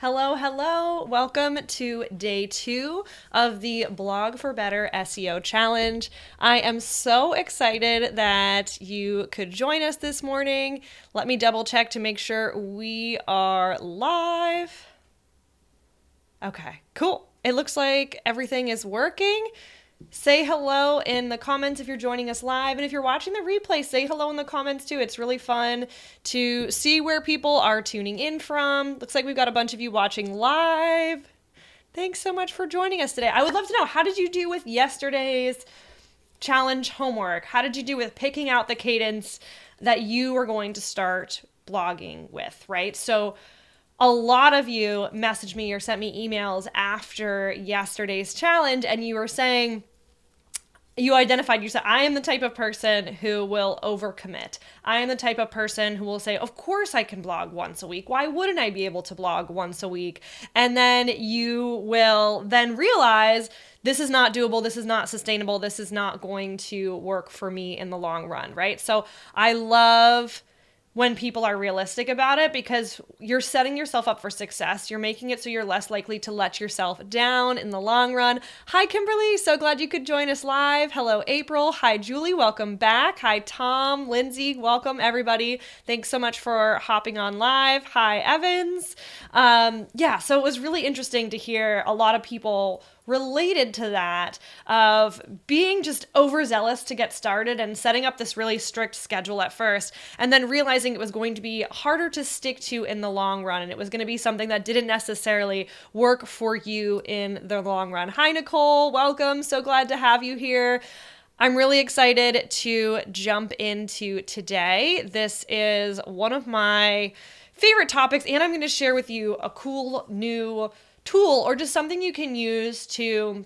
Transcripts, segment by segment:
Hello, hello. Welcome to day 2 of the Blog for Better SEO challenge. I am so excited that you could join us this morning. Let me double check to make sure we are live. Okay, cool. It looks like everything is working. Say hello in the comments if you're joining us live. And if you're watching the replay, say hello in the comments too. It's really fun to see where people are tuning in from. Looks like we've got a bunch of you watching live. Thanks so much for joining us today. I would love to know, how did you do with yesterday's challenge homework? How did you do with picking out the cadence that you are going to start blogging with, right? So a lot of you messaged me or sent me emails after yesterday's challenge, and you were saying, you said, I am the type of person who will overcommit. I am the type of person who will say, of course I can blog once a week. Why wouldn't I be able to blog once a week? And then you will then realize this is not doable. This is not sustainable. This is not going to work for me in the long run, right? So I love when people are realistic about it, because you're setting yourself up for success. You're making it so you're less likely to let yourself down in the long run. Hi, Kimberly. So glad you could join us live. Hello, April. Hi, Julie. Welcome back. Hi, Tom, Lindsay. Welcome, everybody. Thanks so much for hopping on live. Hi, Evans. So it was really interesting to hear a lot of people related to that, of being just overzealous to get started and setting up this really strict schedule at first, and then realizing it was going to be harder to stick to in the long run, and it was going to be something that didn't necessarily work for you in the long run. Hi, Nicole. Welcome. So glad to have you here. I'm really excited to jump into today. This is one of my favorite topics, and I'm going to share with you a cool new tool, or just something you can use to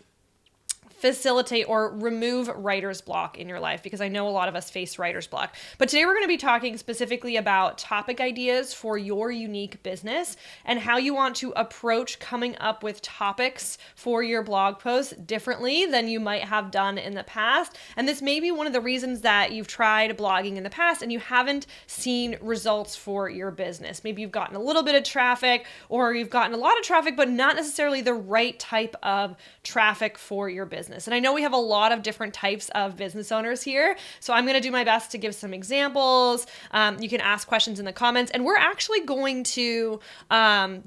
facilitate or remove writer's block in your life, because I know a lot of us face writer's block. But today we're going to be talking specifically about topic ideas for your unique business and how you want to approach coming up with topics for your blog posts differently than you might have done in the past. And this may be one of the reasons that you've tried blogging in the past and you haven't seen results for your business. Maybe you've gotten a little bit of traffic, or you've gotten a lot of traffic, but not necessarily the right type of traffic for your business. And I know we have a lot of different types of business owners here, so I'm going to do my best to give some examples. You can ask questions in the comments, and we're actually going to,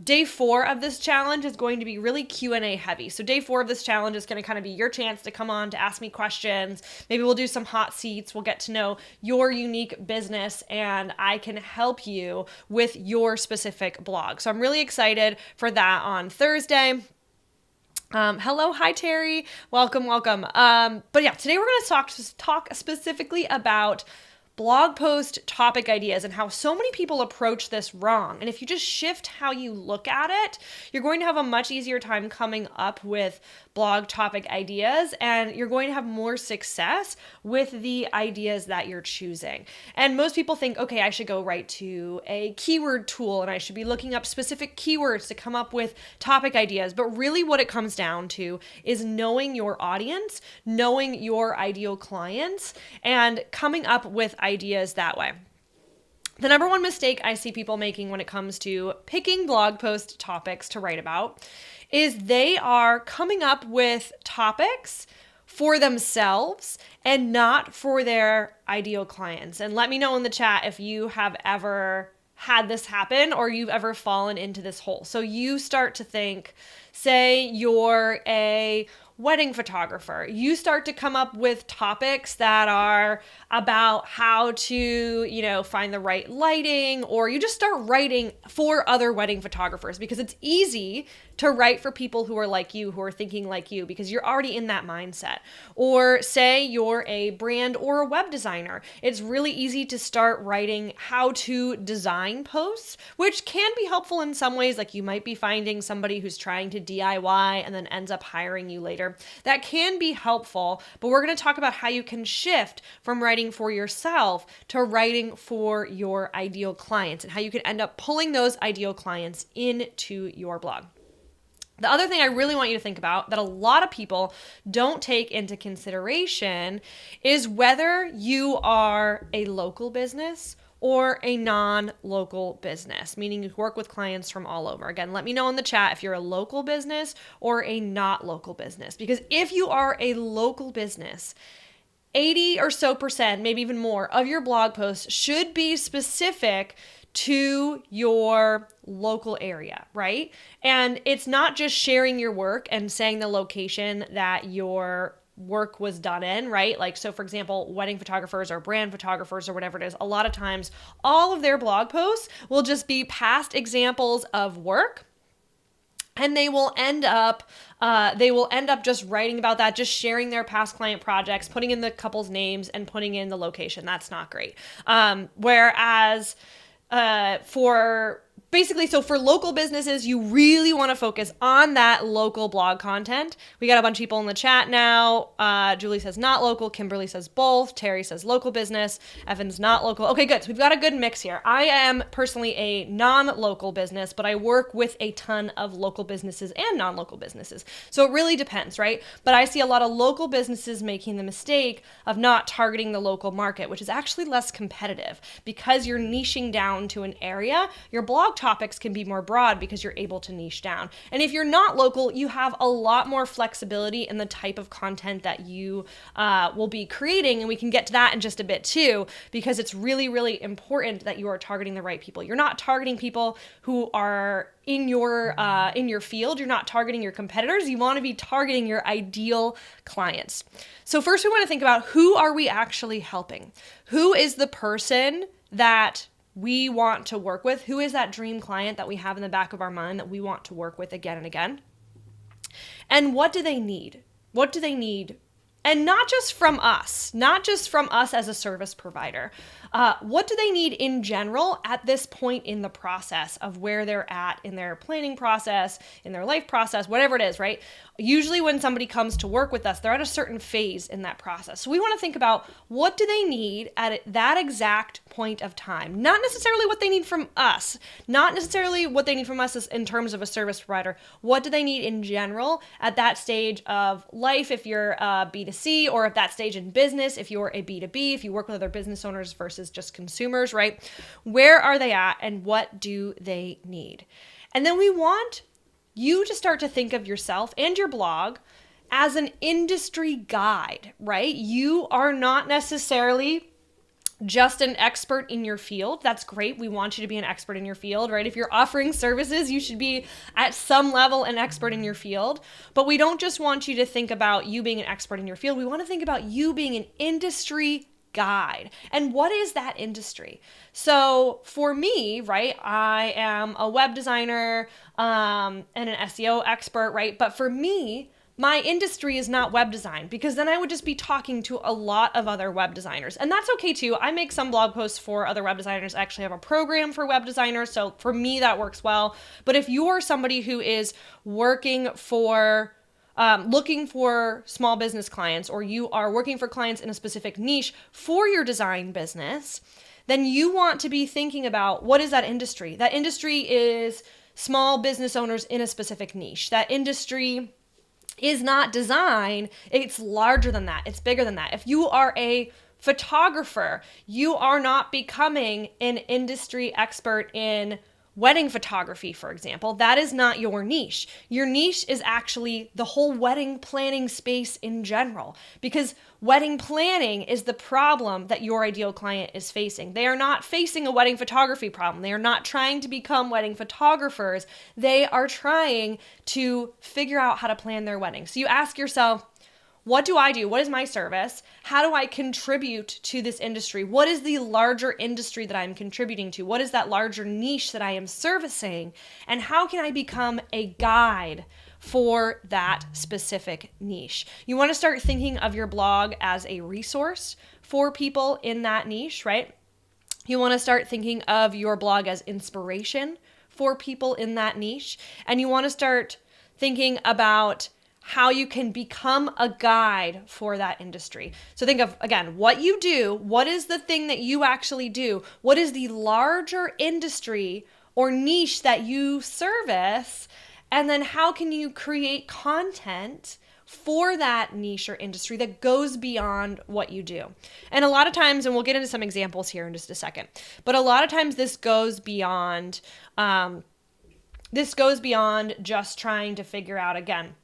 day 4 of this challenge is going to be really Q&A heavy. So day 4 of this challenge is going to kind of be your chance to come on to ask me questions. Maybe we'll do some hot seats. We'll get to know your unique business, and I can help you with your specific blog. So I'm really excited for that on Thursday. Hello, hi Terry, welcome. But yeah, today we're going to talk specifically about blog post topic ideas and how so many people approach this wrong. And if you just shift how you look at it, you're going to have a much easier time coming up with blog topic ideas, and you're going to have more success with the ideas that you're choosing. And most people think, okay, I should go right to a keyword tool and I should be looking up specific keywords to come up with topic ideas. But really what it comes down to is knowing your audience, knowing your ideal clients, and coming up with ideas that way. The number one mistake I see people making when it comes to picking blog post topics to write about is they are coming up with topics for themselves and not for their ideal clients. And let me know in the chat if you have ever had this happen or you've ever fallen into this hole. So you start to think, say you're a wedding photographer. You start to come up with topics that are about how to, find the right lighting, or you just start writing for other wedding photographers because it's easy to write for people who are like you, who are thinking like you, because you're already in that mindset. Or say you're a brand or a web designer. It's really easy to start writing how to design posts, which can be helpful in some ways. Like you might be finding somebody who's trying to DIY and then ends up hiring you later. That can be helpful, but we're going to talk about how you can shift from writing for yourself to writing for your ideal clients, and how you can end up pulling those ideal clients into your blog. The other thing I really want you to think about that a lot of people don't take into consideration is whether you are a local business or a non-local business, meaning you work with clients from all over. Again, let me know in the chat if you're a local business or a not local business, because if you are a local business, 80 or so percent, maybe even more, of your blog posts should be specific to your local area, right? And it's not just sharing your work and saying the location that your work was done in, right? Like, so for example, wedding photographers or brand photographers or whatever it is, a lot of times all of their blog posts will just be past examples of work. And they will end up just writing about that, just sharing their past client projects, putting in the couple's names and putting in the location. That's not great. Whereas for local businesses, you really want to focus on that local blog content. We got a bunch of people in the chat now. Julie says not local. Kimberly says both. Terry says local business. Evan's not local. Okay, good. So we've got a good mix here. I am personally a non-local business, but I work with a ton of local businesses and non-local businesses. So it really depends, right? But I see a lot of local businesses making the mistake of not targeting the local market, which is actually less competitive because you're niching down to an area. Your blog topics can be more broad because you're able to niche down. And if you're not local, you have a lot more flexibility in the type of content that you will be creating. And we can get to that in just a bit too, because it's really, really important that you are targeting the right people. You're not targeting people who are in your field. You're not targeting your competitors. You want to be targeting your ideal clients. So first we want to think about, who are we actually helping? Who is the person that we want to work with? Who is that dream client that we have in the back of our mind that we want to work with again and again? And what do they need? What do they need? And not just from us as a service provider. What do they need in general at this point in the process of where they're at in their planning process, in their life process, whatever it is, right? Usually when somebody comes to work with us, they're at a certain phase in that process. So we want to think about, what do they need at that exact point of time? Not necessarily what they need from us, not necessarily what they need from us in terms of a service provider. What do they need in general at that stage of life, if you're B2C, or at that stage in business, if you're a B2B, if you work with other business owners versus just consumers, right? Where are they at and what do they need? And then we want you to start to think of yourself and your blog as an industry guide, right? You are not necessarily just an expert in your field. That's great. We want you to be an expert in your field, right? If you're offering services, you should be at some level an expert in your field. But we don't just want you to think about you being an expert in your field. We want to think about you being an industry guide. And what is that industry? So for me, right, I am a web designer and an SEO expert, right? But for me, my industry is not web design, because then I would just be talking to a lot of other web designers. And that's okay too. I make some blog posts for other web designers. I actually have a program for web designers. So for me, that works well. But if you're somebody who is working for looking for small business clients, or you are working for clients in a specific niche for your design business, then you want to be thinking about, what is that industry? That industry is small business owners in a specific niche. That industry is not design. It's larger than that. It's bigger than that. If you are a photographer, you are not becoming an industry expert in wedding photography, for example. That is not your niche. Your niche is actually the whole wedding planning space in general, because wedding planning is the problem that your ideal client is facing. They are not facing a wedding photography problem. They are not trying to become wedding photographers. They are trying to figure out how to plan their wedding. So you ask yourself, what do I do? What is my service? How do I contribute to this industry? What is the larger industry that I'm contributing to? What is that larger niche that I am servicing? And how can I become a guide for that specific niche? You want to start thinking of your blog as a resource for people in that niche, right? You want to start thinking of your blog as inspiration for people in that niche. And you want to start thinking about how you can become a guide for that industry. So think of, again, what you do. What is the thing that you actually do? What is the larger industry or niche that you service? And then how can you create content for that niche or industry that goes beyond what you do. And a lot of times, and we'll get into some examples here in just a second, but a lot of times this goes beyond just trying to figure out, again,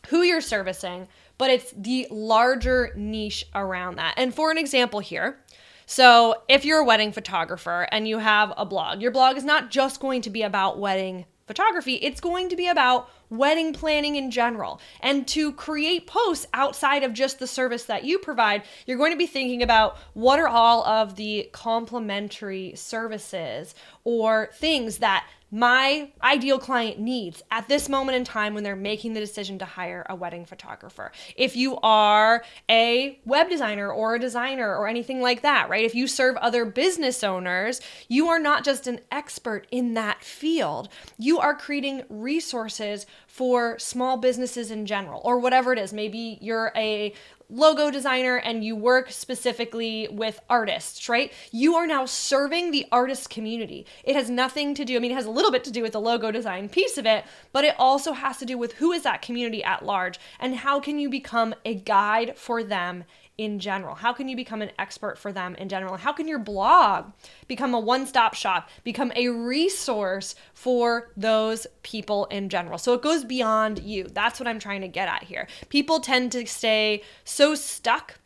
who you're servicing, but it's the larger niche around that. And for an example here, so if you're a wedding photographer and you have a blog, your blog is not just going to be about wedding photography, it's going to be about wedding planning in general. And to create posts outside of just the service that you provide, you're going to be thinking about what are all of the complementary services or things that my ideal client needs at this moment in time when they're making the decision to hire a wedding photographer. If you are a web designer or a designer or anything like that, right? If you serve other business owners, you are not just an expert in that field. You are creating resources for small businesses in general, or whatever it is. Maybe you're a logo designer and you work specifically with artists, right? You are now serving the artist community. It has nothing to do, it has a little bit to do with the logo design piece of it, but it also has to do with who is that community at large and how can you become a guide for them in general? How can you become an expert for them in general? How can your blog become a one-stop shop, become a resource for those people in general? So it goes beyond you. That's what I'm trying to get at here. People tend to stay so stuck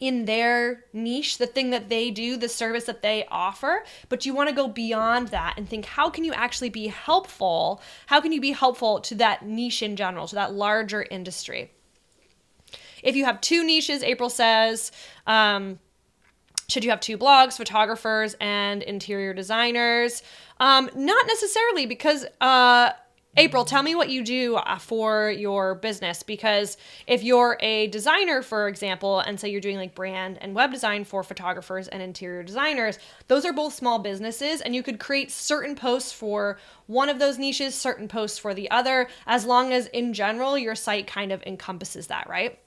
in their niche, the thing that they do, the service that they offer, but you want to go beyond that and think, how can you actually be helpful? How can you be helpful to that niche in general, to that larger industry? If you have two niches, April says, should you have two blogs, photographers and interior designers? Not necessarily, because April, tell me what you do for your business, because if you're a designer, for example, and say you're doing like brand and web design for photographers and interior designers, those are both small businesses, and you could create certain posts for one of those niches, certain posts for the other, as long as in general your site kind of encompasses that, right?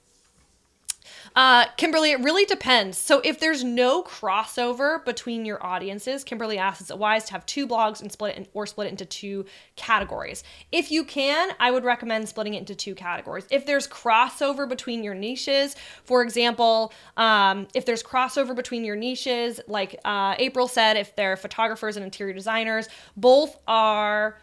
Kimberly, it really depends. So if there's no crossover between your audiences, Kimberly asks, is it wise to have two blogs and split it into two categories? If you can, I would recommend splitting it into two categories. If there's crossover between your niches, for example, if there's crossover between your niches, like April said, if they're photographers and interior designers, both are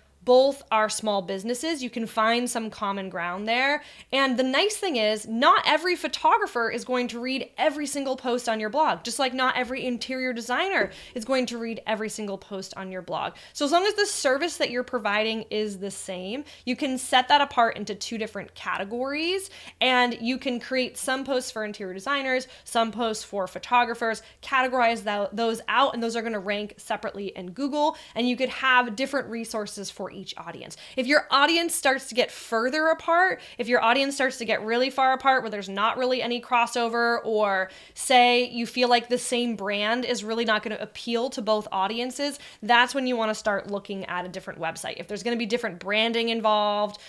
small businesses. You can find some common ground there. And the nice thing is, not every photographer is going to read every single post on your blog, just like not every interior designer is going to read every single post on your blog. So as long as the service that you're providing is the same, you can set that apart into two different categories, and you can create some posts for interior designers, some posts for photographers, categorize those out, and those are going to rank separately in Google, and you could have different resources for each audience. If your audience starts to get further apart, if your audience starts to get really far apart where there's not really any crossover, or say you feel like the same brand is really not going to appeal to both audiences, that's when you want to start looking at a different website. If there's going to be different branding involved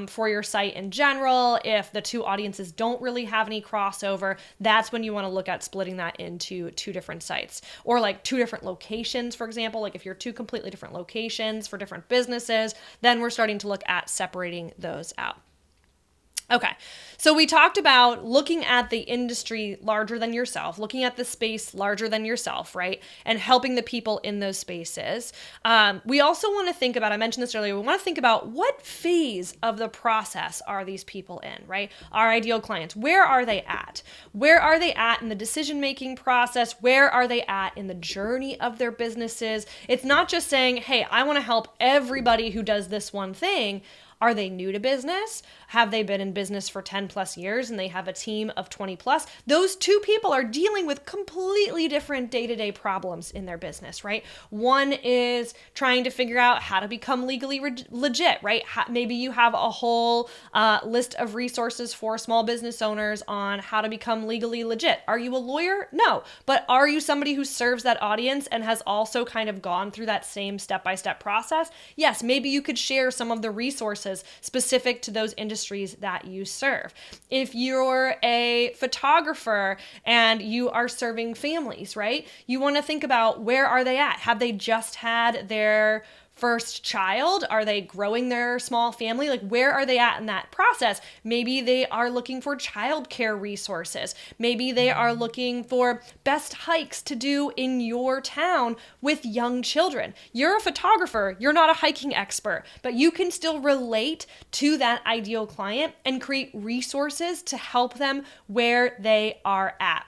for your site in general, if the two audiences don't really have any crossover, that's when you want to look at splitting that into two different sites, or like two different locations, for example. Like if you're two completely different locations for different businesses, then we're starting to look at separating those out. Okay, so we talked about looking at the industry larger than yourself, looking at the space larger than yourself, right? And helping the people in those spaces. We also want to think about, I mentioned this earlier, we want to think about what phase of the process are these people in, right? Our ideal clients, where are they at? Where are they at in the decision-making process? Where are they at in the journey of their businesses? It's not just saying, hey, I want to help everybody who does this one thing. Are they new to business? Have they been in business for 10 plus years and they have a team of 20 plus? Those two people are dealing with completely different day-to-day problems in their business, right? One is trying to figure out how to become legally legit, right? Maybe you have a whole list of resources for small business owners on how to become legally legit. Are you a lawyer? No. But are you somebody who serves that audience and has also kind of gone through that same step-by-step process? Yes, maybe you could share some of the resources specific to those industries that you serve. If you're a photographer and you are serving families, right? You want to think about, where are they at? Have they just had their first child? Are they growing their small family? Like, where are they at in that process? Maybe they are looking for childcare resources. Maybe they are looking for best hikes to do in your town with young children. You're a photographer, you're not a hiking expert, but you can still relate to that ideal client and create resources to help them where they are at.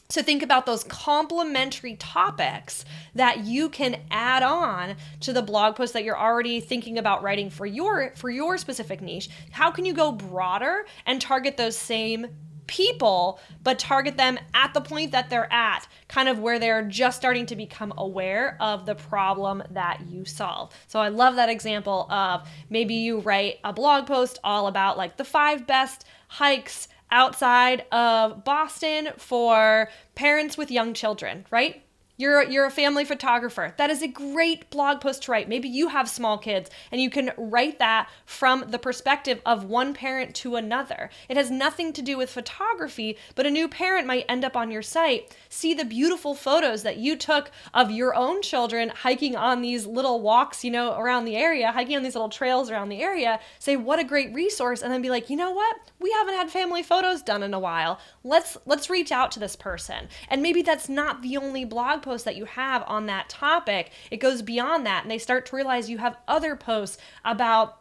So think about those complementary topics that you can add on to the blog post that you're already thinking about writing for your specific niche. How can you go broader and target those same people, but target them at the point that they're at, kind of where they're just starting to become aware of the problem that you solve. So I love that example of maybe you write a blog post all about like the 5 best hikes outside of Boston for parents with young children, right? You're a family photographer. That is a great blog post to write. Maybe you have small kids and you can write that from the perspective of one parent to another. It has nothing to do with photography, but a new parent might end up on your site, see the beautiful photos that you took of your own children hiking on these little walks, around the area, hiking on these little trails around the area, say, what a great resource, and then be like, you know what? We haven't had family photos done in a while. Let's reach out to this person. And maybe that's not the only blog post that you have on that topic. It goes beyond that, and they start to realize you have other posts about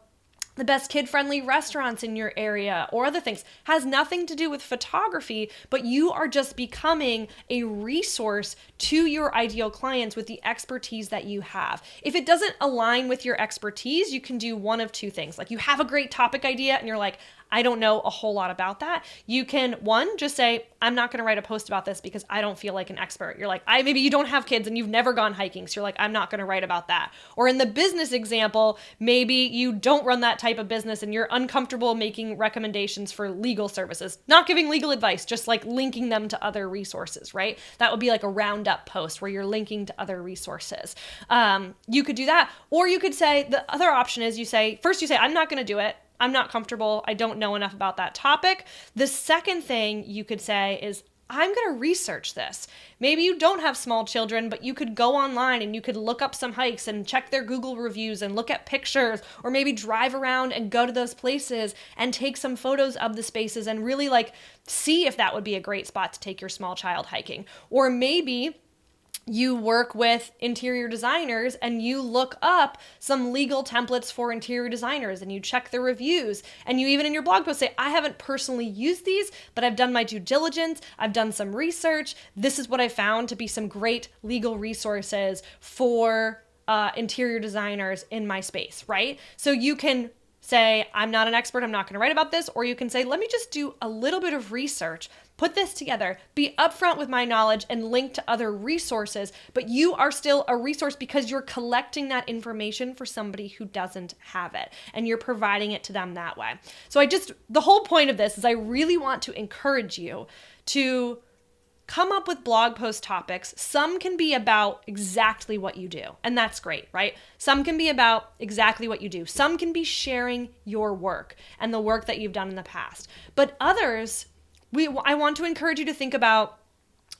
the best kid-friendly restaurants in your area or other things. Has nothing to do with photography, but you are just becoming a resource to your ideal clients with the expertise that you have. If it doesn't align with your expertise, you can do one of two things. Like, you have a great topic idea and you're like, I don't know a whole lot about that. You can, one, just say, I'm not going to write a post about this because I don't feel like an expert. You're like, maybe you don't have kids and you've never gone hiking. So you're like, I'm not going to write about that. Or in the business example, maybe you don't run that type of business and you're uncomfortable making recommendations for legal services. Not giving legal advice, just like linking them to other resources, right? That would be like a roundup post where you're linking to other resources. You could do that. Or you could say, the other option is you say, I'm not going to do it. I'm not comfortable. I don't know enough about that topic. The second thing you could say is, I'm going to research this. Maybe you don't have small children, but you could go online and you could look up some hikes and check their Google reviews and look at pictures, or maybe drive around and go to those places and take some photos of the spaces and really see if that would be a great spot to take your small child hiking. Or maybe you work with interior designers and you look up some legal templates for interior designers and you check the reviews, and you even in your blog post say, I haven't personally used these, but I've done my due diligence, I've done some research, this is what I found to be some great legal resources for interior designers in my space, right? So you can say, I'm not an expert, I'm not going to write about this. Or you can say, let me just do a little bit of research, put this together, be upfront with my knowledge and link to other resources, but you are still a resource because you're collecting that information for somebody who doesn't have it and you're providing it to them that way. So the whole point of this is I really want to encourage you to come up with blog post topics. Some can be about exactly what you do, and that's great, right? Some can be about exactly what you do. Some can be sharing your work and the work that you've done in the past. But others, I want to encourage you to think about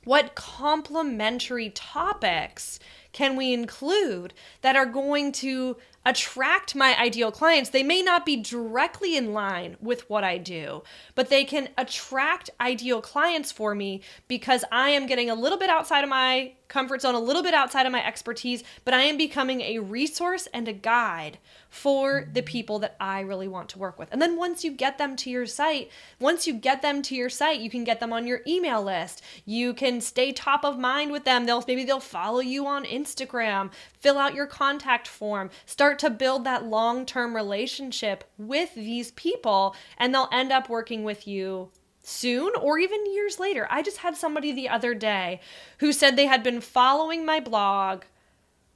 what complementary topics can we include that are going to attract my ideal clients. They may not be directly in line with what I do, but they can attract ideal clients for me because I am getting a little bit outside of my comfort zone, a little bit outside of my expertise, but I am becoming a resource and a guide for the people that I really want to work with. And then once you get them to your site, you can get them on your email list. You can stay top of mind with them. Maybe they'll follow you on Instagram, fill out your contact form, start to build that long-term relationship with these people, and they'll end up working with you soon or even years later. I just had somebody the other day who said they had been following my blog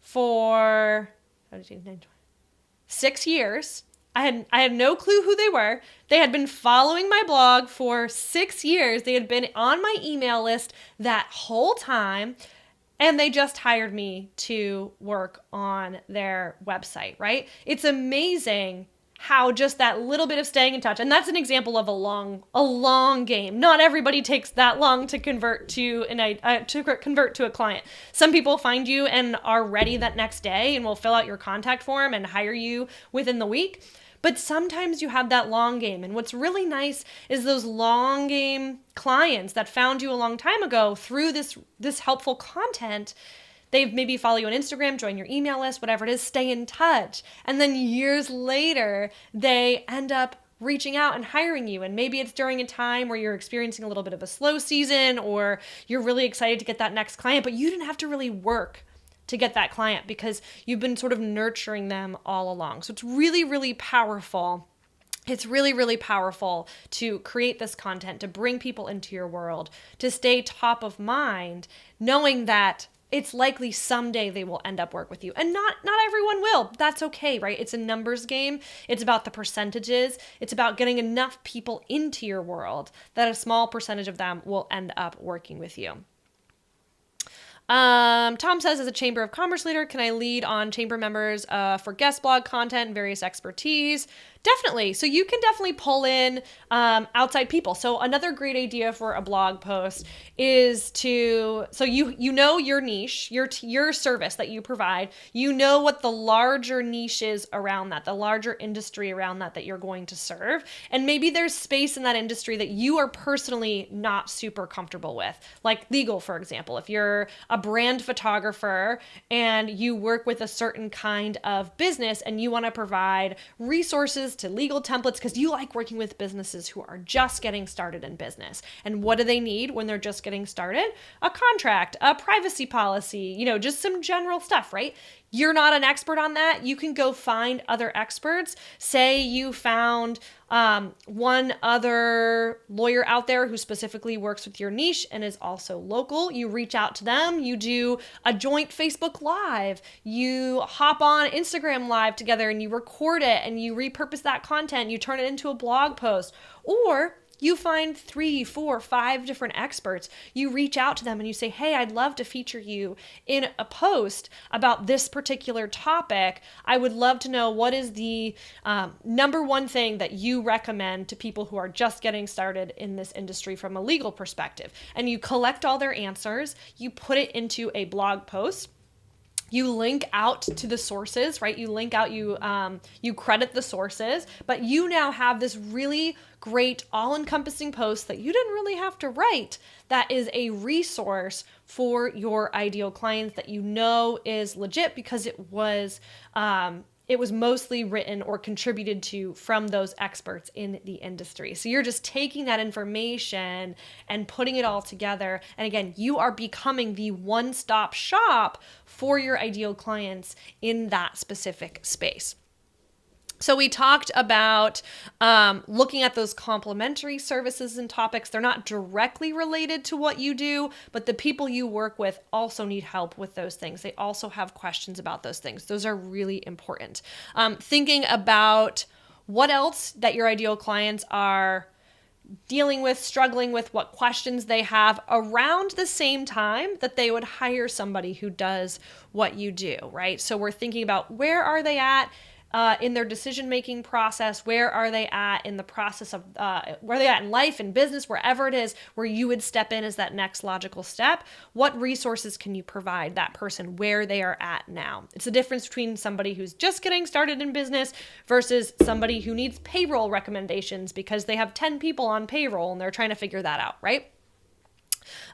for 6 years. I had no clue who they were. They had been following my blog for 6 years. They had been on my email list that whole time, and they just hired me to work on their website, right? It's amazing how just that little bit of staying in touch, and that's an example of a long game. Not everybody takes that long to convert to a client. Some people find you and are ready that next day and will fill out your contact form and hire you within the week. But sometimes you have that long game. And what's really nice is those long game clients that found you a long time ago through this helpful content. They've maybe follow you on Instagram, join your email list, whatever it is, stay in touch. And then years later, they end up reaching out and hiring you. And maybe it's during a time where you're experiencing a little bit of a slow season, or you're really excited to get that next client, but you didn't have to really work to get that client because you've been sort of nurturing them all along. So it's really, really powerful. It's really, really powerful to create this content, to bring people into your world, to stay top of mind, knowing that it's likely someday they will end up work with you. And not everyone will. That's okay, right? It's a numbers game. It's about the percentages. It's about getting enough people into your world that a small percentage of them will end up working with you. Tom says, as a Chamber of Commerce leader, can I lead on chamber members for guest blog content and various expertise? Definitely. So you can definitely pull in outside people. So another great idea for a blog post is so you know your niche, your service that you provide. You know what the larger niche is around that, the larger industry around that you're going to serve. And maybe there's space in that industry that you are personally not super comfortable with, like legal, for example. If you're a brand photographer and you work with a certain kind of business and you want to provide resources to legal templates because you like working with businesses who are just getting started in business. And what do they need when they're just getting started? A contract, a privacy policy, just some general stuff, right? You're not an expert on that. You can go find other experts. Say you found one other lawyer out there who specifically works with your niche and is also local. You reach out to them. You do a joint Facebook Live. You hop on Instagram Live together and you record it and you repurpose that content. You turn it into a blog post. Or you find 3, 4, 5 different experts. You reach out to them and you say, hey, I'd love to feature you in a post about this particular topic. I would love to know what is the number one thing that you recommend to people who are just getting started in this industry from a legal perspective. And you collect all their answers. You put it into a blog post. You link out to the sources, right? You link out, you credit the sources, but you now have this really great all-encompassing post that you didn't really have to write that is a resource for your ideal clients that you know is legit because it was mostly written or contributed to from those experts in the industry. So you're just taking that information and putting it all together. And again, you are becoming the one-stop shop for your ideal clients in that specific space. So we talked about looking at those complementary services and topics. They're not directly related to what you do, but the people you work with also need help with those things. They also have questions about those things. Those are really important. Thinking about what else that your ideal clients are dealing with, struggling with, what questions they have around the same time that they would hire somebody who does what you do, right? So we're thinking about where are they at in their decision-making process? Where are they at in the process of, where are they at in life and business, wherever it is, where you would step in as that next logical step? What resources can you provide that person where they are at now? It's the difference between somebody who's just getting started in business versus somebody who needs payroll recommendations because they have 10 people on payroll and they're trying to figure that out, right?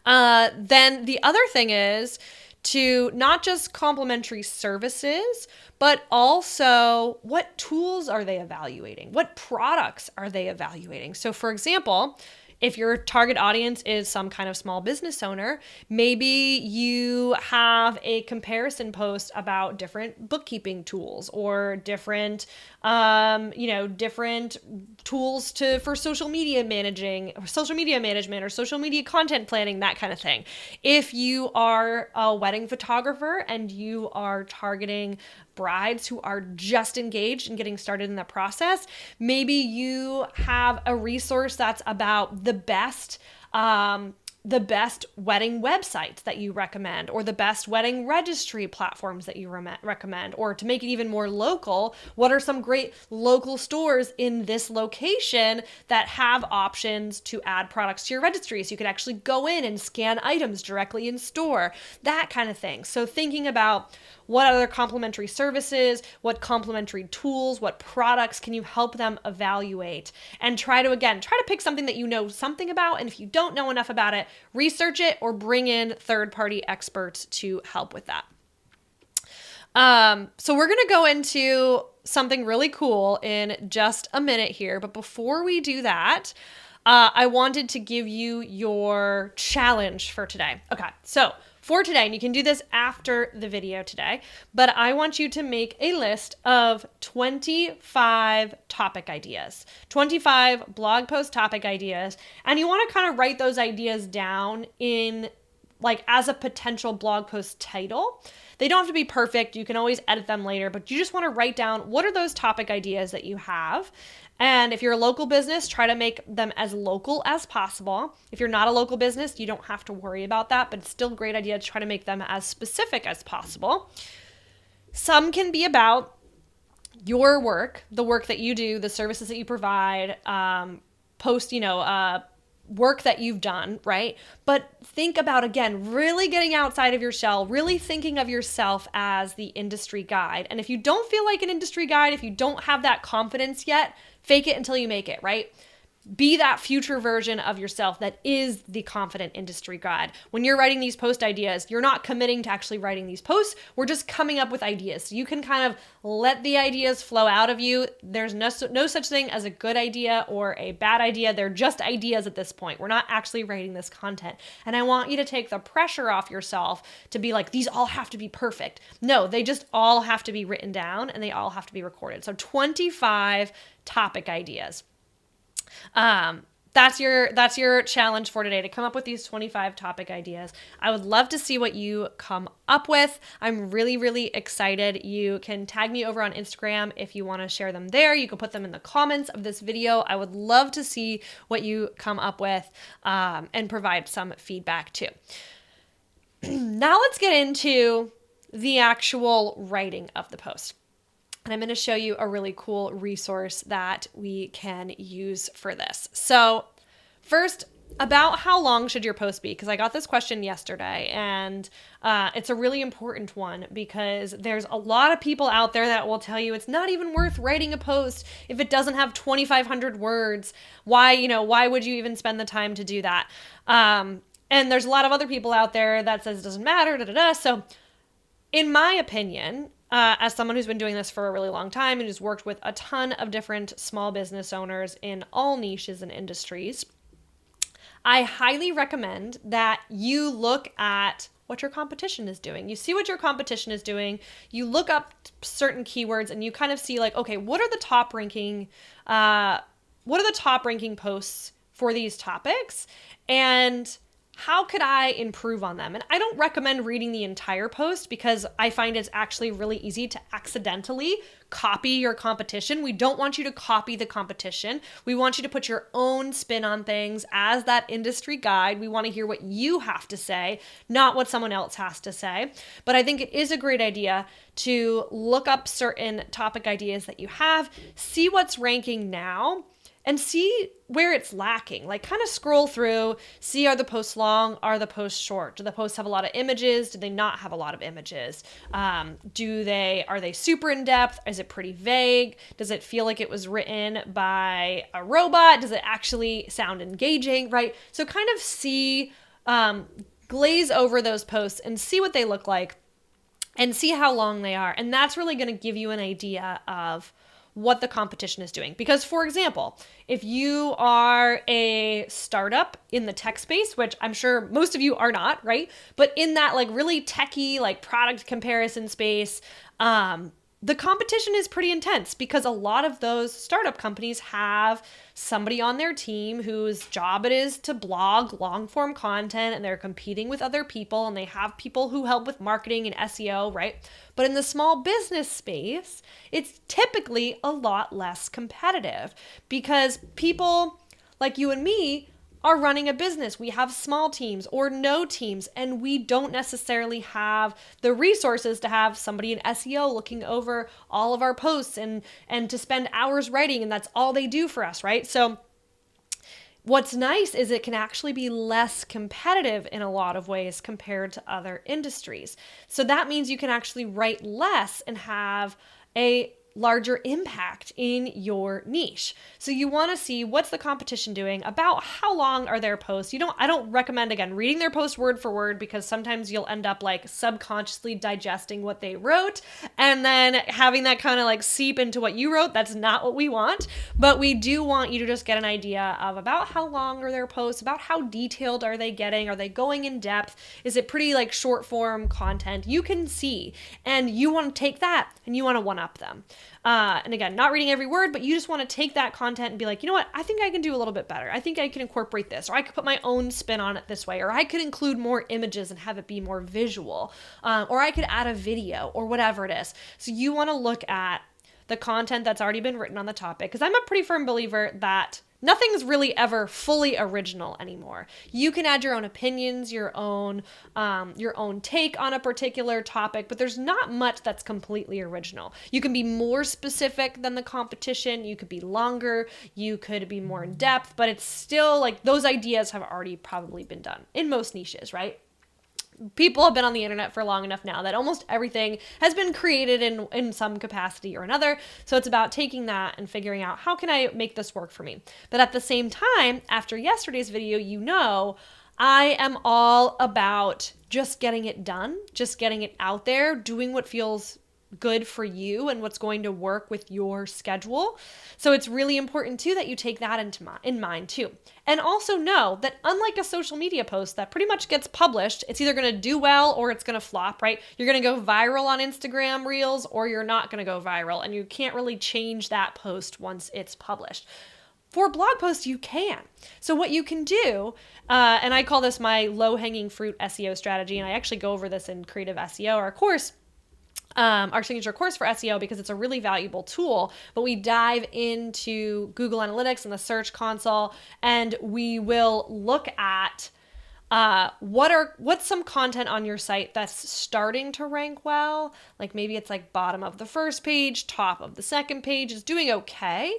Then the other thing is to not just complementary services, but also what tools are they evaluating? What products are they evaluating? So for example, if your target audience is some kind of small business owner, maybe you have a comparison post about different bookkeeping tools or different, different tools for social media management or social media content planning, that kind of thing. If you are a wedding photographer and you are targeting brides who are just engaged and getting started in the process, maybe you have a resource that's about the best the best wedding websites that you recommend, or the best wedding registry platforms that you recommend, or to make it even more local, what are some great local stores in this location that have options to add products to your registry so you could actually go in and scan items directly in store, that kind of thing. So thinking about what other complementary services, what complementary tools, what products can you help them evaluate, and try to pick something that you know something about. And if you don't know enough about it, research it or bring in third-party experts to help with that. So we're going to go into something really cool in just a minute here. But before we do that, I wanted to give you your challenge for today. Okay, so for today, and you can do this after the video today, but I want you to make a list of 25 topic ideas, 25 blog post topic ideas, and you want to kind of write those ideas down in as a potential blog post title. They don't have to be perfect. You can always edit them later, but you just want to write down what are those topic ideas that you have. And if you're a local business, try to make them as local as possible. If you're not a local business, you don't have to worry about that, but it's still a great idea to try to make them as specific as possible. Some can be about your work, the work that you do, the services that you provide, work that you've done, right? But think about, again, really getting outside of your shell, really thinking of yourself as the industry guide. And if you don't feel like an industry guide, if you don't have that confidence yet, fake it until you make it, right? Be that future version of yourself that is the confident industry guide. When you're writing these post ideas, you're not committing to actually writing these posts. We're just coming up with ideas. So you can kind of let the ideas flow out of you. There's no such thing as a good idea or a bad idea. They're just ideas at this point. We're not actually writing this content. And I want you to take the pressure off yourself to be like, these all have to be perfect. No, they just all have to be written down and they all have to be recorded. So 25 topic ideas. That's your challenge for today, to come up with these 25 topic ideas. I would love to see what you come up with. I'm really, really excited. You can tag me over on Instagram if you want to share them there. You can put them in the comments of this video. I would love to see what you come up with, and provide some feedback too. Now let's get into the actual writing of the post. And I'm going to show you a really cool resource that we can use for this. So first, about how long should your post be? Because I got this question yesterday, and it's a really important one because there's a lot of people out there that will tell you it's not even worth writing a post if it doesn't have 2,500 words. Why would you even spend the time to do that? And there's a lot of other people out there that says it doesn't matter, So in my opinion, as someone who's been doing this for a really long time and who's worked with a ton of different small business owners in all niches and industries, I highly recommend that you look at what your competition is doing. You see what your competition is doing. You look up certain keywords and you kind of see okay, what are the top ranking posts for these topics? And how could I improve on them? And I don't recommend reading the entire post because I find it's actually really easy to accidentally copy your competition. We don't want you to copy the competition. We want you to put your own spin on things as that industry guide. We want to hear what you have to say, not what someone else has to say. But I think it is a great idea to look up certain topic ideas that you have, see what's ranking now, and see where it's lacking. Kind of scroll through, see, are the posts long? Are the posts short? Do the posts have a lot of images? Do they not have a lot of images? Are they super in depth? Is it pretty vague? Does it feel like it was written by a robot? Does it actually sound engaging, right? So kind of see, glaze over those posts and see what they look like and see how long they are. And that's really going to give you an idea of what the competition is doing. Because, for example, if you are a startup in the tech space, which I'm sure most of you are not, right? But in that really techie, product comparison space, the competition is pretty intense because a lot of those startup companies have somebody on their team whose job it is to blog long form content, and they're competing with other people, and they have people who help with marketing and SEO, right? But in the small business space, it's typically a lot less competitive because people like you and me are running a business. We have small teams or no teams, and we don't necessarily have the resources to have somebody in SEO looking over all of our posts and to spend hours writing, and that's all they do for us, right? So what's nice is it can actually be less competitive in a lot of ways compared to other industries. So that means you can actually write less and have a larger impact in your niche. So you want to see what's the competition doing, about how long are their posts. I don't recommend, again, reading their post word for word, because sometimes you'll end up like subconsciously digesting what they wrote and then having that kind of like seep into what you wrote. That's not what we want, but we do want you to just get an idea of about how long are their posts, about how detailed are they getting, are they going in depth, is it pretty like short form content. You can see, and you want to take that and you want to one up them. And again, not reading every word, but you just want to take that content and be like, you know what, I think I can do a little bit better. I think I can incorporate this, or I could put my own spin on it this way, or I could include more images and have it be more visual, or I could add a video, or whatever it is. So you want to look at the content that's already been written on the topic, because I'm a pretty firm believer that nothing's really ever fully original anymore. You can add your own opinions, your own take on a particular topic, but there's not much that's completely original. You can be more specific than the competition. You could be longer. You could be more in depth, but it's still like those ideas have already probably been done in most niches, right? People have been on the internet for long enough now that almost everything has been created in some capacity or another. So it's about taking that and figuring out, how can I make this work for me? But at the same time, after yesterday's video, I am all about just getting it done, just getting it out there, doing what feels good for you and what's going to work with your schedule. So it's really important too that you take that in mind too. And also know that unlike a social media post that pretty much gets published, it's either going to do well or it's going to flop, right? You're going to go viral on Instagram Reels, or you're not going to go viral, and you can't really change that post once it's published. For blog posts, you can. So what you can do, and I call this my low-hanging fruit SEO strategy, and I actually go over this in Creative SEO, our course, our signature course for SEO, because it's a really valuable tool. But we dive into Google Analytics and the Search Console, and we will look at what's some content on your site that's starting to rank well. Like maybe it's like bottom of the first page, top of the second page is doing okay,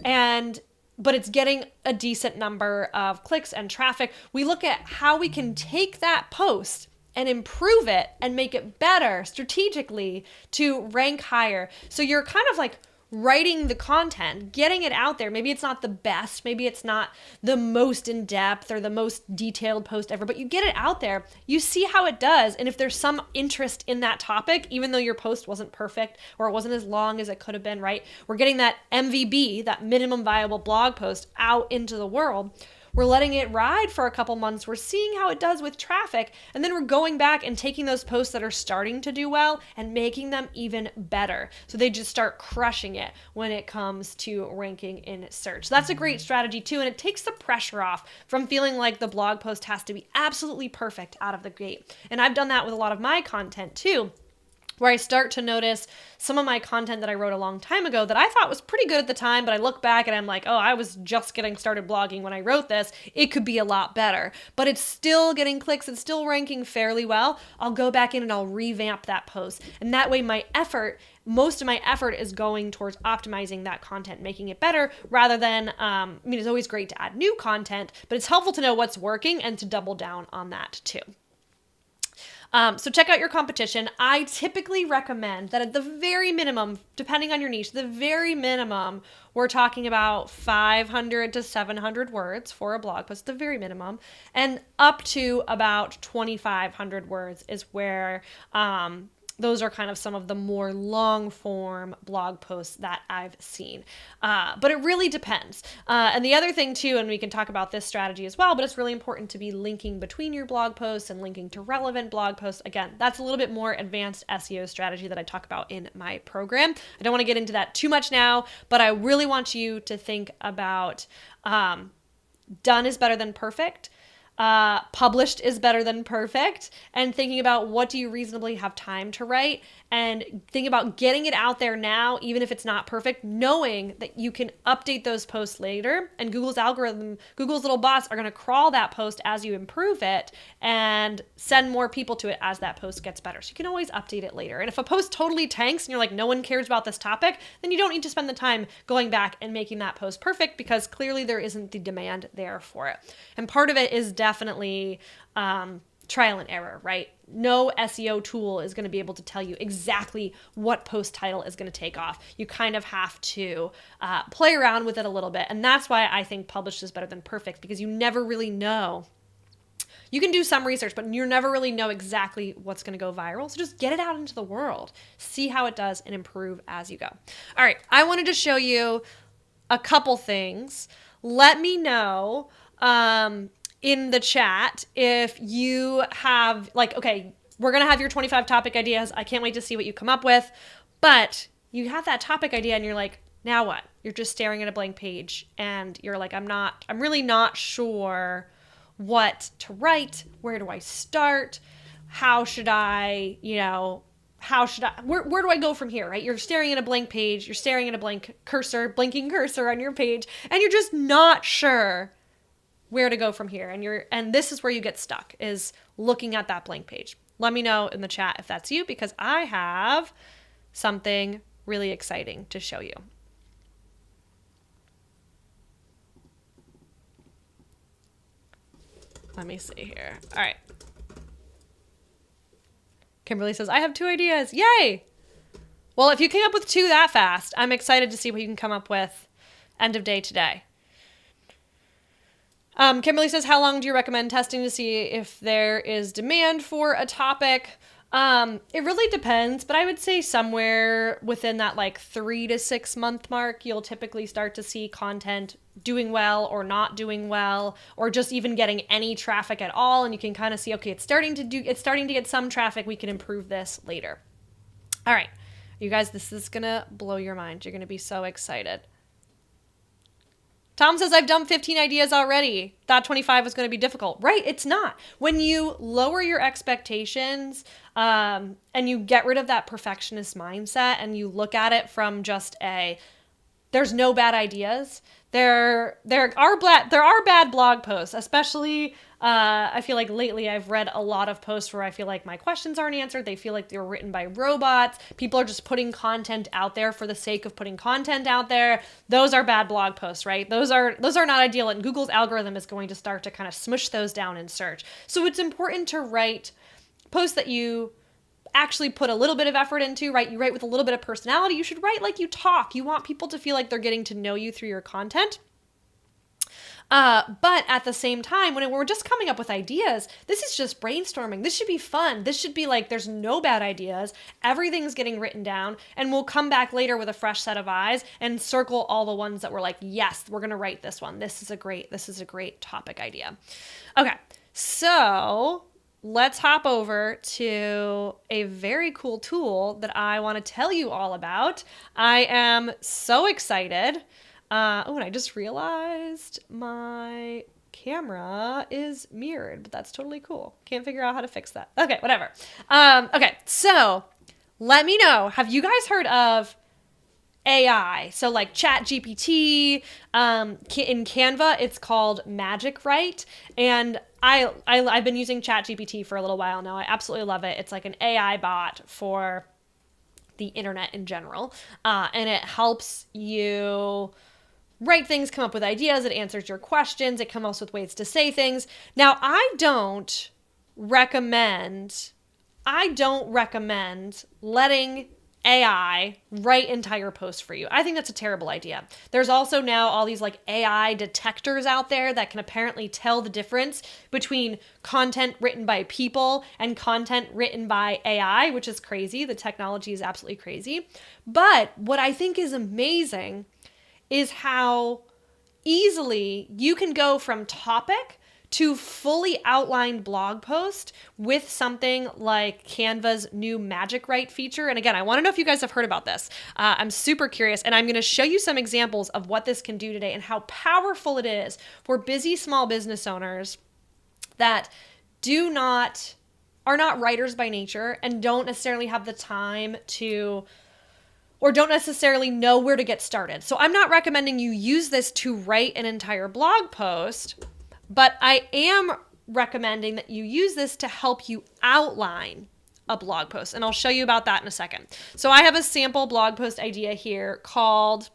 but it's getting a decent number of clicks and traffic. We look at how we can take that post and improve it and make it better strategically to rank higher. So you're kind of like writing the content, getting it out there. Maybe it's not the best, maybe it's not the most in depth or the most detailed post ever, but you get it out there, you see how it does. And if there's some interest in that topic, even though your post wasn't perfect or it wasn't as long as it could have been, right? We're getting that MVB, that minimum viable blog post, out into the world. We're letting it ride for a couple months. We're seeing how it does with traffic. And then we're going back and taking those posts that are starting to do well and making them even better. So they just start crushing it when it comes to ranking in search. That's a great strategy too. And it takes the pressure off from feeling like the blog post has to be absolutely perfect out of the gate. And I've done that with a lot of my content too, where I start to notice some of my content that I wrote a long time ago that I thought was pretty good at the time, but I look back and I'm like, oh, I was just getting started blogging when I wrote this. It could be a lot better, but it's still getting clicks. It's still ranking fairly well. I'll go back in and I'll revamp that post. And that way most of my effort is going towards optimizing that content, making it better, rather than, it's always great to add new content, but it's helpful to know what's working and to double down on that too. So check out your competition. I typically recommend that at the very minimum, depending on your niche, the very minimum, we're talking about 500 to 700 words for a blog post, the very minimum, and up to about 2,500 words is where those are kind of some of the more long form blog posts that I've seen. But it really depends. And the other thing too, and we can talk about this strategy as well, but it's really important to be linking between your blog posts and linking to relevant blog posts. Again, that's a little bit more advanced SEO strategy that I talk about in my program. I don't want to get into that too much now, but I really want you to think about done is better than perfect. published is better than perfect, and thinking about what do you reasonably have time to write, and think about getting it out there now, even if it's not perfect, knowing that you can update those posts later, and Google's algorithm, Google's little bots are going to crawl that post as you improve it and send more people to it as that post gets better. So you can always update it later. And if a post totally tanks and you're like, no one cares about this topic, then you don't need to spend the time going back and making that post perfect, because clearly there isn't the demand there for it. And part of it is definitely trial and error, right? No SEO tool is going to be able to tell you exactly what post title is going to take off. You kind of have to play around with it a little bit. And that's why I think published is better than perfect, because you never really know. You can do some research, but you never really know exactly what's going to go viral. So just get it out into the world, see how it does, and improve as you go. All right, I wanted to show you a couple things. Let me know in the chat if you have, like, okay, we're going to have your 25 topic ideas. I can't wait to see what you come up with. But you have that topic idea and you're like, now what? You're just staring at a blank page and you're like, I'm really not sure what to write. Where do I start? How should I, where do I go from here, right? You're staring at a blank page. You're staring at a blinking cursor on your page, and you're just not sure where to go from here. And this is where you get stuck, is looking at that blank page. Let me know in the chat if that's you, because I have something really exciting to show you. Let me see here. All right. Kimberly says, I have 2 ideas. Yay! Well, if you came up with 2 that fast, I'm excited to see what you can come up with end of day today. Kimberly says, how long do you recommend testing to see if there is demand for a topic? It really depends, but I would say somewhere within that like 3 to 6 month mark, you'll typically start to see content doing well or not doing well, or just even getting any traffic at all. And you can kind of see, okay, it's starting to get some traffic. We can improve this later. All right, you guys, this is gonna blow your mind. You're gonna be so excited. Tom says, I've dumped 15 ideas already. Thought 25 was going to be difficult. Right, it's not. When you lower your expectations and you get rid of that perfectionist mindset and you look at it from just there's no bad ideas. There are bad blog posts, especially I feel like lately I've read a lot of posts where I feel like my questions aren't answered. They feel like they were written by robots. People are just putting content out there for the sake of putting content out there. Those are bad blog posts, right? Those are not ideal, and Google's algorithm is going to start to kind of smush those down in search. So it's important to write posts that you actually put a little bit of effort into, right? You write with a little bit of personality. You should write like you talk. You want people to feel like they're getting to know you through your content. But at the same time, when we're just coming up with ideas, this is just brainstorming. This should be fun. This should be like, there's no bad ideas. Everything's getting written down, and we'll come back later with a fresh set of eyes and circle all the ones that we're like, yes, we're going to write this one. This is a great topic idea. Okay. So let's hop over to a very cool tool that I want to tell you all about. I am so excited. And I just realized my camera is mirrored, but that's totally cool. Can't figure out how to fix that. Okay, whatever. Okay, so let me know. Have you guys heard of AI? So like ChatGPT, in Canva, it's called Magic, right? And I've been using ChatGPT for a little while now. I absolutely love it. It's like an AI bot for the internet in general. And it helps you write things, come up with ideas. It answers your questions. It comes up with ways to say things. Now, I don't recommend letting AI write entire posts for you. I think that's a terrible idea. There's also now all these like AI detectors out there that can apparently tell the difference between content written by people and content written by AI, which is crazy. The technology is absolutely crazy. But what I think is amazing is how easily you can go from topic to fully outlined blog post with something like Canva's new Magic Write feature. And again, I want to know if you guys have heard about this. I'm super curious, and I'm going to show you some examples of what this can do today and how powerful it is for busy small business owners that are not writers by nature and don't necessarily have the time to, or don't necessarily know where to get started. So I'm not recommending you use this to write an entire blog post, but I am recommending that you use this to help you outline a blog post. And I'll show you about that in a second. So I have a sample blog post idea here called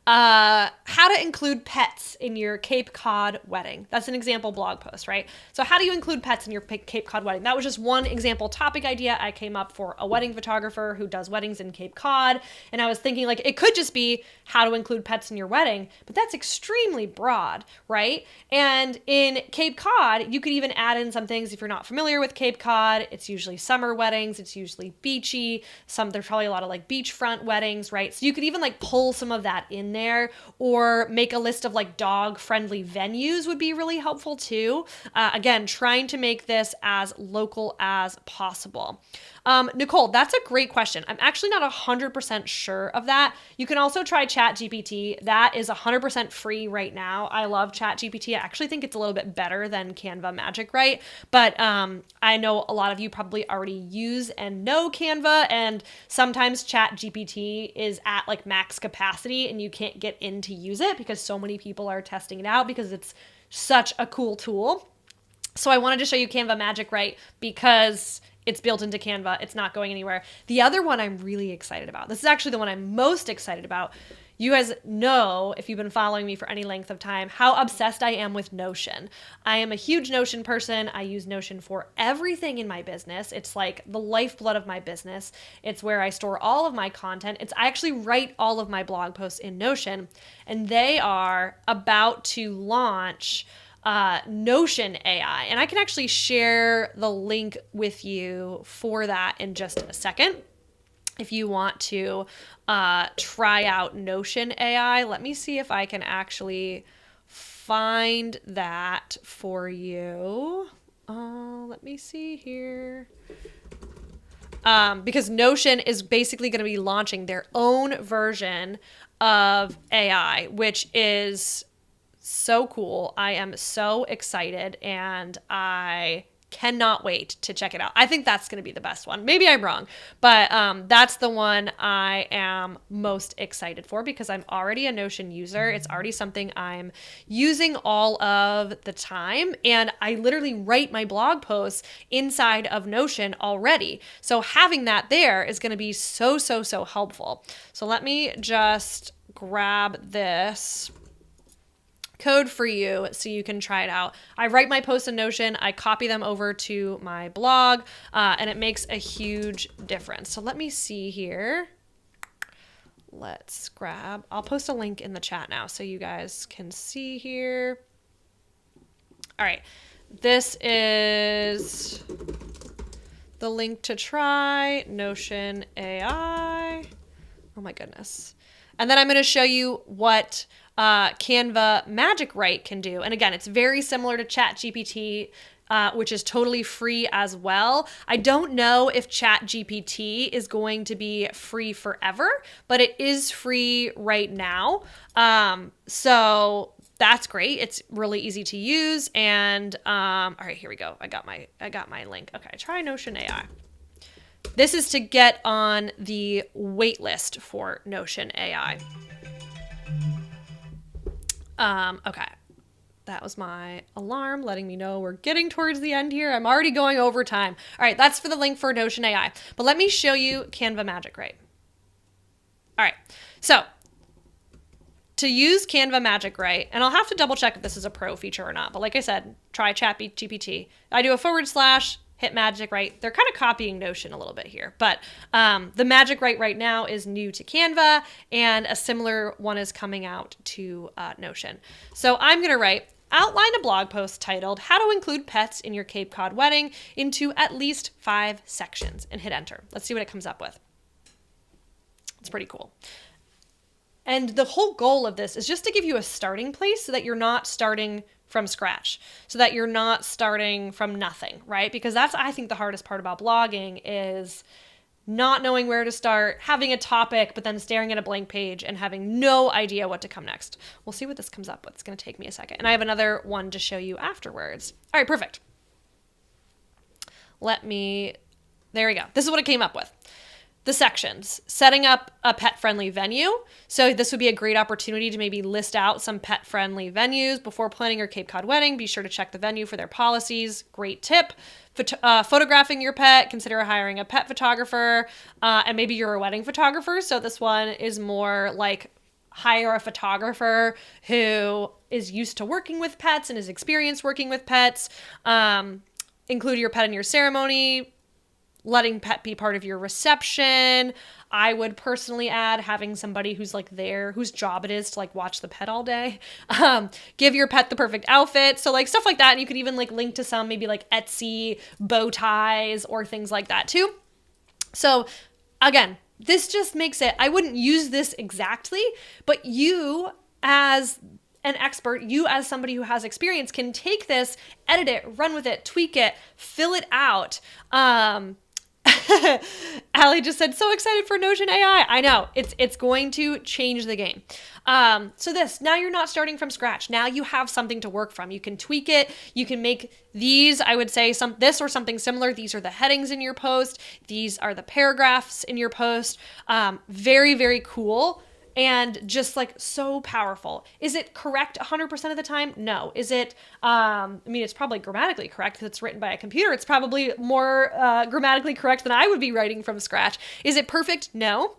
how to include pets in your Cape Cod wedding. That's an example blog post, right? So how do you include pets in your Cape Cod wedding? That was just one example topic idea I came up for a wedding photographer who does weddings in Cape Cod. And I was thinking like, it could just be how to include pets in your wedding, but that's extremely broad, right? And in Cape Cod, you could even add in some things if you're not familiar with Cape Cod. It's usually summer weddings. It's usually beachy. There's probably a lot of like beachfront weddings, right? So you could even like pull some of that in there, or make a list of like dog friendly venues would be really helpful too. Again, trying to make this as local as possible. Nicole, that's a great question. I'm actually not 100% sure of that. You can also try ChatGPT. That is 100% free right now. I love ChatGPT. I actually think it's a little bit better than Canva Magic, right? But I know a lot of you probably already use and know Canva, and sometimes ChatGPT is at like max capacity and you can't get in to use it because so many people are testing it out because it's such a cool tool. So I wanted to show you Canva Magic, right? Because it's built into Canva. It's not going anywhere. The other one I'm really excited about, this is actually the one I'm most excited about. You guys know, if you've been following me for any length of time, how obsessed I am with Notion. I am a huge Notion person. I use Notion for everything in my business. It's like the lifeblood of my business. It's where I store all of my content. I actually write all of my blog posts in Notion, and they are about to launch Notion AI. And I can actually share the link with you for that in just a second. If you want to try out Notion AI, let me see if I can actually find that for you. Let me see here. Because Notion is basically going to be launching their own version of AI, which is so cool. I am so excited and I cannot wait to check it out. I think that's going to be the best one. Maybe I'm wrong, but that's the one I am most excited for because I'm already a Notion user. It's already something I'm using all of the time, and I literally write my blog posts inside of Notion already. So having that there is going to be so helpful. So let me just grab this code for you so you can try it out. I write my posts in Notion, I copy them over to my blog, and it makes a huge difference. So let me see here. I'll post a link in the chat now so you guys can see here. All right, this is the link to try Notion AI. Oh my goodness. And then I'm going to show you what Canva Magic Write can do. And again, it's very similar to ChatGPT, which is totally free as well. I don't know if ChatGPT is going to be free forever, but it is free right now. So that's great. It's really easy to use. And all right, here we go. I got my link. Okay, try Notion AI. This is to get on the wait list for Notion AI. Okay. That was my alarm letting me know we're getting towards the end here. I'm already going over time. All right, that's for the link for Notion AI. But let me show you Canva Magic Write. All right, so to use Canva Magic Write, and I'll have to double check if this is a pro feature or not, but like I said, try ChatGPT. I do a / hit Magic Write. They're kind of copying Notion a little bit here, but the Magic Write right now is new to Canva, and a similar one is coming out to Notion. So I'm going to write, outline a blog post titled, How to Include Pets in Your Cape Cod Wedding into at least 5 sections, and hit enter. Let's see what it comes up with. It's pretty cool. And the whole goal of this is just to give you a starting place so that you're not starting from scratch, so that you're not starting from nothing, right? Because that's, I think, the hardest part about blogging is not knowing where to start, having a topic, but then staring at a blank page and having no idea what to come next. We'll see what this comes up with. It's going to take me a second. And I have another one to show you afterwards. All right, perfect. There we go. This is what it came up with. The sections, setting up a pet-friendly venue. So this would be a great opportunity to maybe list out some pet-friendly venues before planning your Cape Cod wedding. Be sure to check the venue for their policies. Great tip. Photographing your pet, consider hiring a pet photographer, and maybe you're a wedding photographer. So this one is more like hire a photographer who is used to working with pets and is experienced working with pets. Include your pet in your ceremony. Letting pet be part of your reception. I would personally add having somebody who's like there, whose job it is to like watch the pet all day. Give your pet the perfect outfit. So like stuff like that. And you could even like link to some maybe like Etsy bow ties or things like that too. So again, this just makes it, I wouldn't use this exactly, but you as an expert, you as somebody who has experience can take this, edit it, run with it, tweak it, fill it out. Allie just said, so excited for Notion AI. I know, it's going to change the game. So now you're not starting from scratch. Now you have something to work from. You can tweak it. You can make these, I would say this or something similar. These are the headings in your post. These are the paragraphs in your post. Very, very cool. And just like so powerful. Is it correct 100% of the time? No. Is it, it's probably grammatically correct because it's written by a computer. It's probably more grammatically correct than I would be writing from scratch. Is it perfect? No.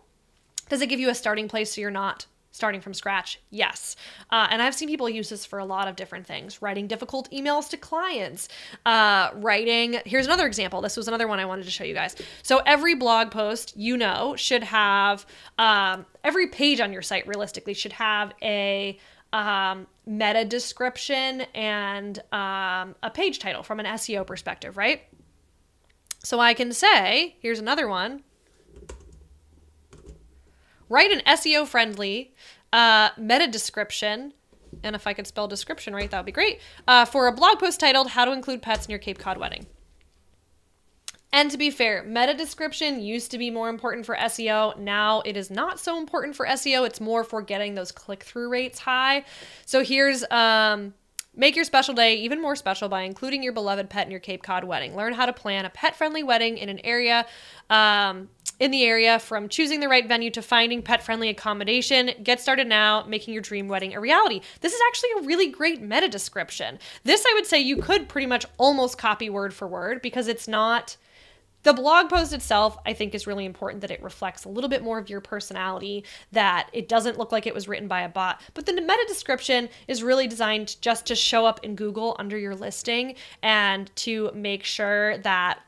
Does it give you a starting place so you're not starting from scratch? Yes. And I've seen people use this for a lot of different things. Writing difficult emails to clients. Here's another example. This was another one I wanted to show you guys. So every blog post, should have, every page on your site realistically should have a meta description and a page title from an SEO perspective, right? So I can say, here's another one. Write an SEO friendly meta description, and if I could spell description right, that would be great, for a blog post titled How to Include Pets in Your Cape Cod Wedding. And to be fair, meta description used to be more important for SEO. Now it is not so important for SEO. It's more for getting those click-through rates high. So here's make your special day even more special by including your beloved pet in your Cape Cod wedding. Learn how to plan a pet-friendly wedding in the area, from choosing the right venue to finding pet-friendly accommodation. Get started now, making your dream wedding a reality. This is actually a really great meta description. This, I would say, you could pretty much almost copy word for word because it's not... The blog post itself, I think, is really important that it reflects a little bit more of your personality, that it doesn't look like it was written by a bot. But the meta description is really designed just to show up in Google under your listing and to make sure that,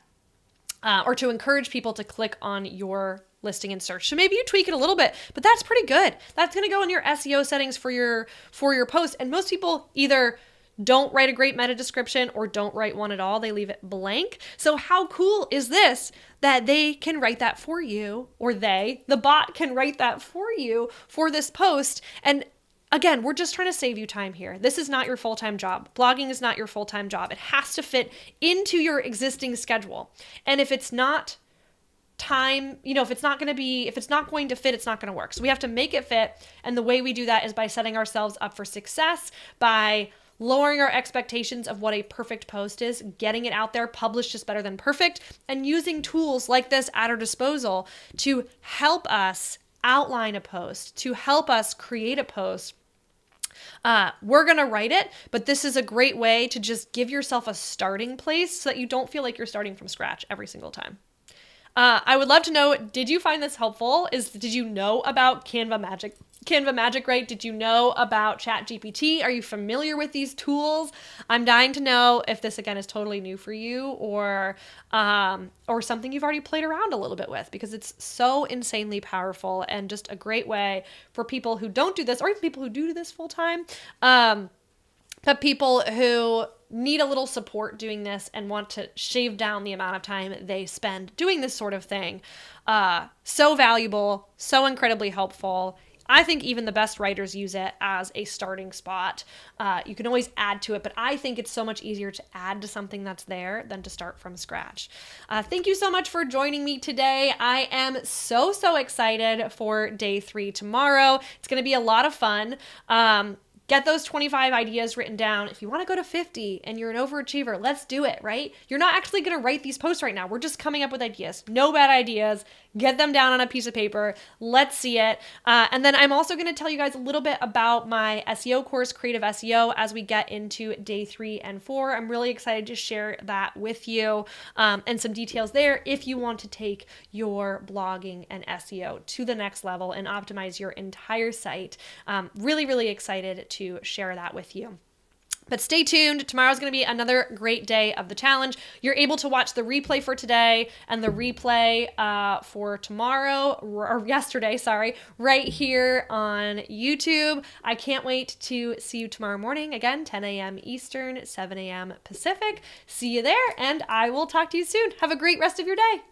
or to encourage people to click on your listing and search. So maybe you tweak it a little bit, but that's pretty good. That's going to go in your SEO settings for your post. And most people either don't write a great meta description or don't write one at all. They leave it blank. So how cool is this that they can write that for you, or the bot can write that for you for this post. And again, we're just trying to save you time here. This is not your full-time job. Blogging is not your full-time job. It has to fit into your existing schedule. And if it's not if it's not going to fit, it's not going to work. So we have to make it fit. And the way we do that is by setting ourselves up for success, by lowering our expectations of what a perfect post is, getting it out there. Published is better than perfect, and using tools like this at our disposal to help us outline a post, to help us create a post. We're going to write it, but this is a great way to just give yourself a starting place so that you don't feel like you're starting from scratch every single time. I would love to know, did you find this helpful? Did you know about Canva Magic? Canva Magic, right? Did you know about ChatGPT? Are you familiar with these tools? I'm dying to know if this, again, is totally new for you or something you've already played around a little bit with, because it's so insanely powerful and just a great way for people who don't do this, or even people who do this full time, but people who need a little support doing this and want to shave down the amount of time they spend doing this sort of thing. So valuable, so incredibly helpful. I think even the best writers use it as a starting spot. You can always add to it, but I think it's so much easier to add to something that's there than to start from scratch. Thank you so much for joining me today. I am so excited for day 3 tomorrow. It's going to be a lot of fun. Get those 25 ideas written down. If you want to go to 50 and you're an overachiever, let's do it, right? You're not actually going to write these posts right now. We're just coming up with ideas. No bad ideas. Get them down on a piece of paper. Let's see it. And then I'm also going to tell you guys a little bit about my SEO course, Creative SEO, as we get into day 3 and 4. I'm really excited to share that with you and some details there if you want to take your blogging and SEO to the next level and optimize your entire site. Really excited to share that with you. But stay tuned. Tomorrow's going to be another great day of the challenge. You're able to watch the replay for today and the replay for tomorrow, or yesterday, sorry, right here on YouTube. I can't wait to see you tomorrow morning. Again, 10 a.m. Eastern, 7 a.m. Pacific. See you there, and I will talk to you soon. Have a great rest of your day.